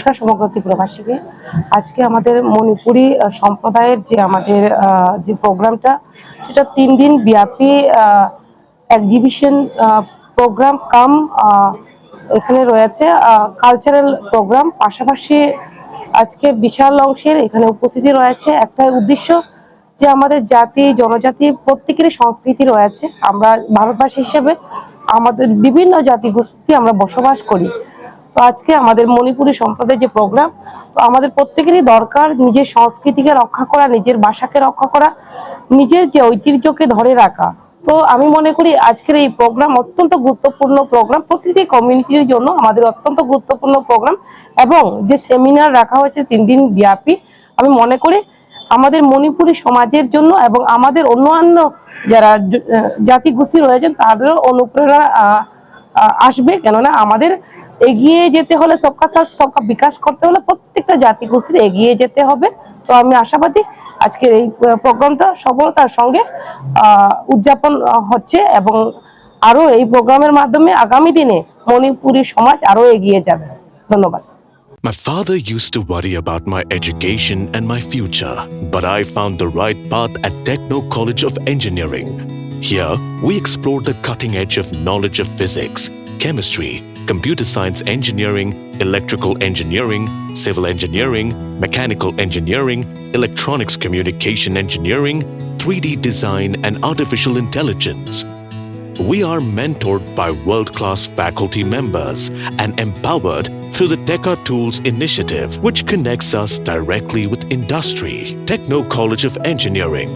নমস্কার সমগ্র ত্রিপুরাবাসীকে। আজকে আমাদের মণিপুরি সম্প্রদায়ের যে আমাদের যে প্রোগ্রামটা, সেটা 3 দিন ব্যাপী এক্সিবিশন প্রোগ্রাম কাম এখানে রয়েছে কালচারাল প্রোগ্রাম। পাশাপাশি আজকে বিশাল অংশের এখানে উপস্থিতি রয়েছে একটা উদ্দেশ্য, যে আমাদের জাতি জনজাতি প্রত্যেকেরই সংস্কৃতি রয়েছে। আমরা ভারতবাসী হিসেবে আমাদের বিভিন্ন জাতিগোষ্ঠী আমরা বসবাস করি। তো আজকে আমাদের মণিপুরি সম্প্রদায়ের যে প্রোগ্রাম, তো আমাদের প্রত্যেকেরই দরকার নিজের সংস্কৃতিকে রক্ষা করা, নিজের ভাষাকে রক্ষা করা, নিজের যে ঐতিহ্যকে ধরে রাখা। তো আমি মনে করি আজকের এই প্রোগ্রাম অত্যন্ত গুরুত্বপূর্ণ প্রোগ্রাম, প্রতিটি কমিউনিটির জন্য আমাদের অত্যন্ত গুরুত্বপূর্ণ প্রোগ্রাম। এবং যে সেমিনার রাখা হয়েছে 3 দিন ব্যাপী, আমি মনে করি আমাদের মণিপুরি সমাজের জন্য এবং আমাদের অন্যান্য যারা জাতিগোষ্ঠী রয়েছেন তাদেরও অনুপ্রেরণা আসবে। কেননা আমাদের এগিয়ে যেতে হলে সবকা সাথ সবকা বিকাশ করতে হলে প্রত্যেকটা জাতিগোষ্ঠীর এগিয়ে যেতে হবে। তো আমি আশাবাদী আজকের এই প্রোগ্রামটা সফলতার সঙ্গে উদযাপন হচ্ছে এবং আরো এই প্রোগ্রামের মাধ্যমে আগামী দিনে মণিপুরি সমাজ আরো এগিয়ে যাবে। ধন্যবাদ। My father used to worry about my education and my future, but I found the right path at Techno College of Engineering. Here, we explore the cutting edge of knowledge of physics, chemistry, computer science engineering, electrical engineering, civil engineering, mechanical engineering, electronics communication engineering, 3D design, and artificial intelligence. We are mentored by world-class faculty members and empowered through the Teka Tools initiative, which connects us directly with industry. Techno College of Engineering.